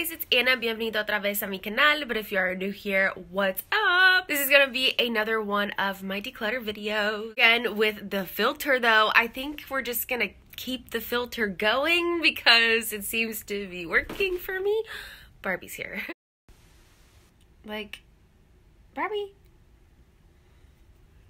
guys, it's Anna. Bienvenido otra vez a mi canal, but if you are new here, what's up? This is gonna be another one of my declutter videos. Again, with the filter though, I think we're just gonna keep the filter going because it seems to be working for me. Barbie's here. Like, Barbie?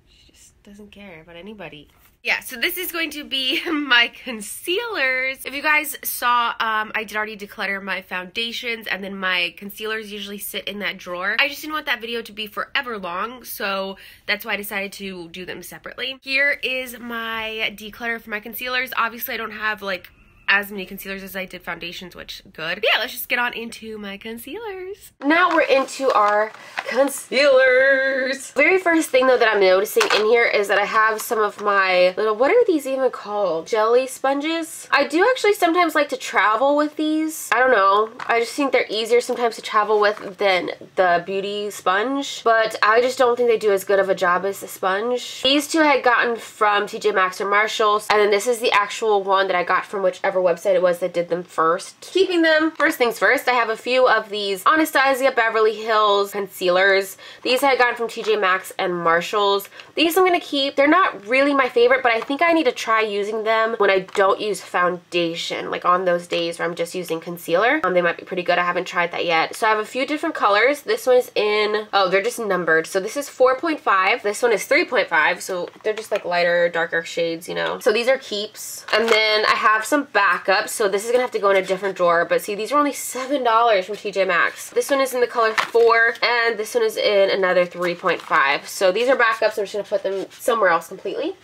She just doesn't care about anybody. Yeah, so this is going to be my concealers. If you guys saw, I did already declutter my foundations, and then my concealers usually sit in that drawer. I just didn't want that video to be forever long, so that's why I decided to do them separately. Here is my declutter for my concealers. Obviously, I don't have like as many concealers as I did foundations, which good. But yeah, let's just get on into my concealers. Now we're into our concealers. Very first thing though that I'm noticing in here is that I have some of my little, what are these even called? Jelly sponges? I do actually sometimes like to travel with these. I don't know. I just think they're easier sometimes to travel with than the beauty sponge, but I just don't think they do as good of a job as the sponge. These two I had gotten from TJ Maxx or Marshalls, and then this is the actual one that I got from whichever website it was that did them first. Keeping them, first things first, I have a few of these Anastasia Beverly Hills concealers. These I had gotten from TJ Maxx and Marshalls. These I'm going to keep. They're not really my favorite, but I think I need to try using them when I don't use foundation, like on those days where I'm just using concealer. They might be pretty good. I haven't tried that yet. So I have a few different colors. This one is in, oh, they're just numbered. So this is 4.5. This one is 3.5. So they're just like lighter, darker shades, you know. So these are keeps. And then I have some backup, so this is gonna have to go in a different drawer, but see, these are only $7 from TJ Maxx. This one is in the color 4 and this one is in another 3.5. So these are backups. I'm just gonna put them somewhere else completely,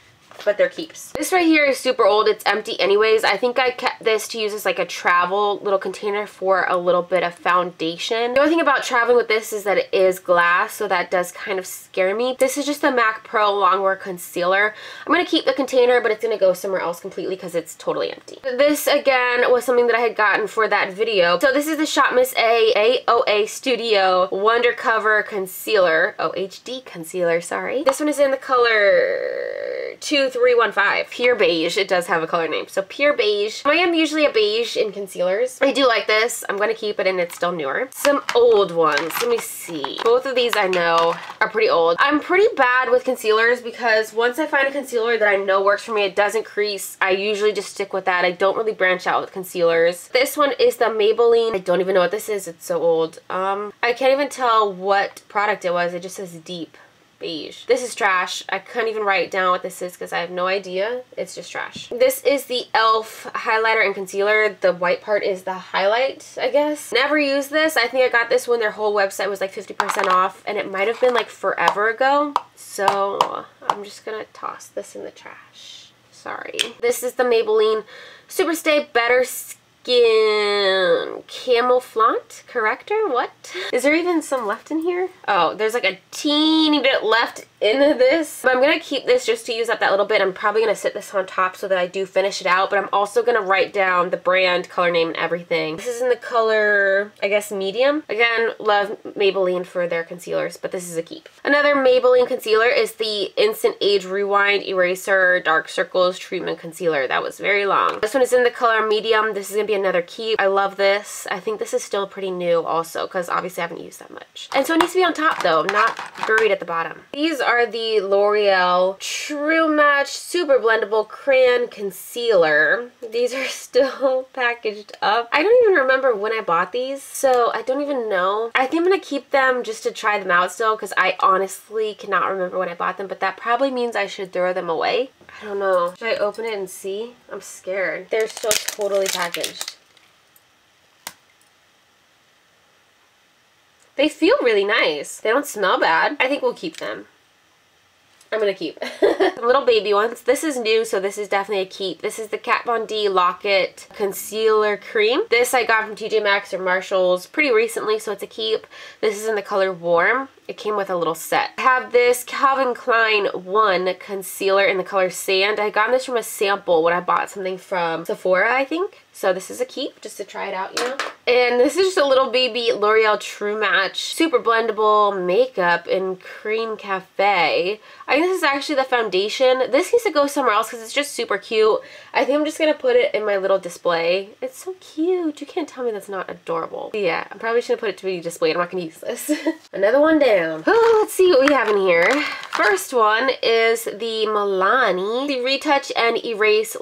but they're keeps. This right here is super old. It's empty anyways. I think I kept this to use as like a travel little container for a little bit of foundation. The only thing about traveling with this is that it is glass, so that does kind of scare me. This is just the MAC Pro Longwear Concealer. I'm going to keep the container, but it's going to go somewhere else completely because it's totally empty. This again was something that I had gotten for that video. So this is the Shop Miss A AOA Studio Wonder Cover Concealer. OHD Concealer, sorry. This one is in the color 2315. Pure Beige. It does have a color name. So Pure Beige. I am usually a beige in concealers. I do like this. I'm going to keep it, and it's still newer. Some old ones. Let me see. Both of these I know are pretty old. I'm pretty bad with concealers because once I find a concealer that I know works for me, it doesn't crease, I usually just stick with that. I don't really branch out with concealers. This one is the Maybelline. I don't even know what this is. It's so old. I can't even tell what product it was. It just says Deep Beige. This is trash. I couldn't even write down what this is because I have no idea. It's just trash. This is the e.l.f. highlighter and concealer. The white part is the highlight, I guess. Never used this. I think I got this when their whole website was like 50% off, and it might have been like forever ago. So I'm just gonna toss this in the trash. Sorry. This is the Maybelline Superstay Better Skin Camouflage Corrector. What? Is there even some left in here? Oh, there's like a teeny bit left in this. But I'm gonna keep this just to use up that little bit. I'm probably gonna sit this on top so that I do finish it out, but I'm also gonna write down the brand, color name, and everything. This is in the color, I guess, medium. Again, love Maybelline for their concealers, but this is a keep. Another Maybelline concealer is the Instant Age Rewind Eraser Dark Circles Treatment Concealer. That was very long. This one is in the color medium. This is gonna be another keep. I love this. I think this is still pretty new also because obviously I haven't used that much. And so it needs to be on top though, not buried at the bottom. These are the L'Oreal True Match Super Blendable Crayon Concealer. These are still packaged up. I don't even remember when I bought these, so I don't even know. I think I'm gonna keep them just to try them out still because I honestly cannot remember when I bought them, but that probably means I should throw them away. I don't know. Should I open it and see? I'm scared. They're still totally packaged. They feel really nice. They don't smell bad. I think we'll keep them. I'm gonna keep. Little baby ones. This is new, so this is definitely a keep. This is the Kat Von D Lock-It Concealer Cream. This I got from TJ Maxx or Marshalls pretty recently, so it's a keep. This is in the color Warm. It came with a little set. I have this Calvin Klein 1 concealer in the color Sand. I got this from a sample when I bought something from Sephora, I think. So this is a keep, just to try it out, you know. And this is just a little baby L'Oreal True Match Super Blendable Makeup in Cream Cafe. I think this is actually the foundation. This needs to go somewhere else because it's just super cute. I think I'm just going to put it in my little display. It's so cute. You can't tell me that's not adorable. Yeah, I'm probably just going to put it to be displayed. I'm not going to use this. Another one down. Oh, let's see what we have in here. First one is the Milani, the Retouch and Erase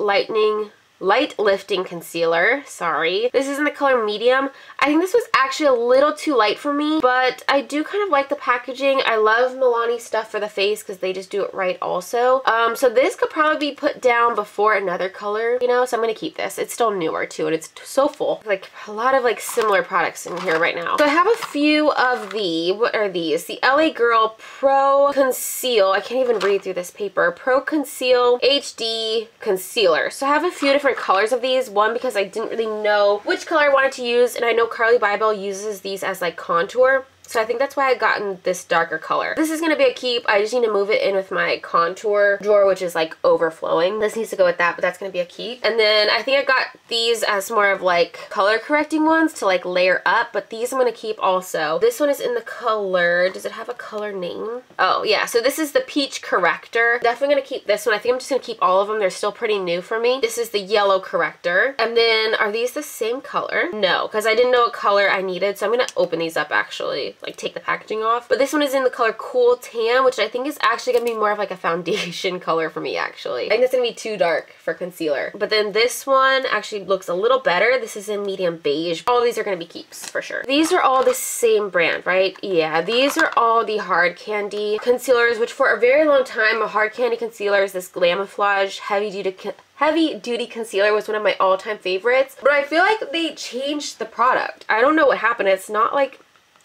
Light Lifting Concealer. Sorry. This is in the color medium. I think this was actually a little too light for me, but I do kind of like the packaging. I love Milani stuff for the face because they just do it right also. So this could probably be put down before another color, you know, so I'm going to keep this. It's still newer too, and it's so full. Like a lot of like similar products in here right now. So I have a few of what are these? The LA Girl Pro Conceal. I can't even read through this paper. Pro Conceal HD Concealer. So I have a few different colors of these. One, because I didn't really know which color I wanted to use, and I know Carly Bybel uses these as like contour. So I think that's why I gotten this darker color. This is going to be a keep. I just need to move it in with my contour drawer, which is like overflowing. This needs to go with that, but that's going to be a keep. And then I think I got these as more of like color correcting ones to like layer up, but these I'm going to keep also. This one is in the color, does it have a color name? Oh yeah, so this is the Peach Corrector. Definitely going to keep this one. I think I'm just going to keep all of them. They're still pretty new for me. This is the Yellow Corrector. And then are these the same color? No, because I didn't know what color I needed, so I'm going to open these up actually. Like take the packaging off. But this one is in the color Cool Tan, which I think is actually going to be more of like a foundation color for me actually. I think it's going to be too dark for concealer. But then this one actually looks a little better. This is in medium beige. All of these are going to be keeps for sure. These are all the same brand, right? Yeah, these are all the Hard Candy concealers, which for a very long time, a Hard Candy concealer is this Glamouflage Heavy Duty Concealer was one of my all-time favorites. But I feel like they changed the product. I don't know what happened. It's not like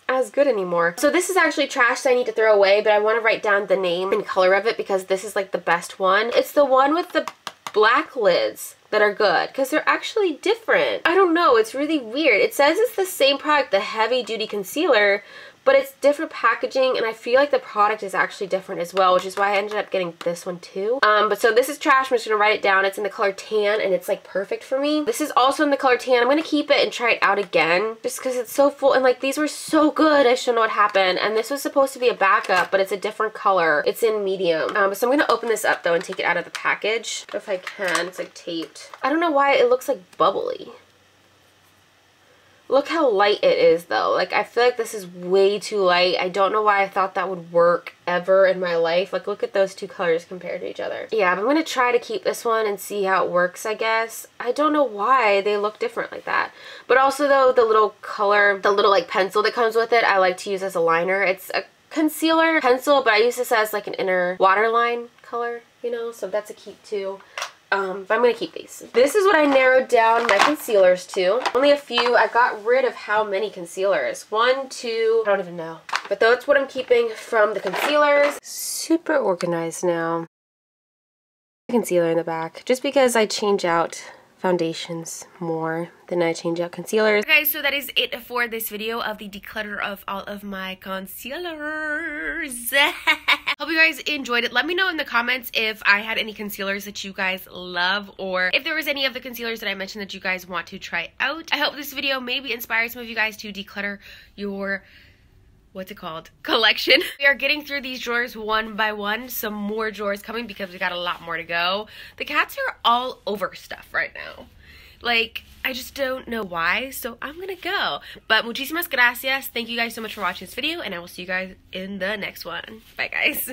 as good anymore. So this is actually trash that I need to throw away, but I want to write down the name and color of it because this is like the best one. It's the one with the black lids that are good because they're actually different. I don't know, it's really weird. It says it's the same product, the Heavy Duty Concealer, but it's different packaging, and I feel like the product is actually different as well, which is why I ended up getting this one too. But so this is trash. I'm just gonna write it down. It's in the color Tan, and it's like perfect for me. This is also in the color Tan. I'm gonna keep it and try it out again just because it's so full, and like these were so good. I don't know what happened. And this was supposed to be a backup, but it's a different color. It's in medium. So I'm gonna open this up though and take it out of the package if I can. It's like taped. I don't know why it looks like bubbly. Look how light it is though. Like I feel like this is way too light. I don't know why I thought that would work ever in my life. Like look at those two colors compared to each other. Yeah, but I'm gonna try to keep this one and see how it works, I guess. I don't know why they look different like that. But also though, the little color, the little like pencil that comes with it, I like to use as a liner. It's a concealer pencil, but I use this as like an inner waterline color, you know, so that's a keep too. But I'm going to keep these. This is what I narrowed down my concealers to. Only a few. I got rid of how many concealers? 1, 2, I don't even know. But that's what I'm keeping from the concealers. Super organized now. Concealer in the back. Just because I change out foundations more than I change out concealers. Okay, so that is it for this video of the declutter of all of my concealers. Hope you guys enjoyed it. Let me know in the comments if I had any concealers that you guys love, or if there was any of the concealers that I mentioned that you guys want to try out. I hope this video maybe inspires some of you guys to declutter your collection. We are getting through these drawers one by one. Some more drawers coming because we got a lot more to go. The cats are all over stuff right now. Like, I just don't know why, so I'm gonna go. But muchísimas gracias. Thank you guys so much for watching this video, and I will see you guys in the next one. Bye, guys.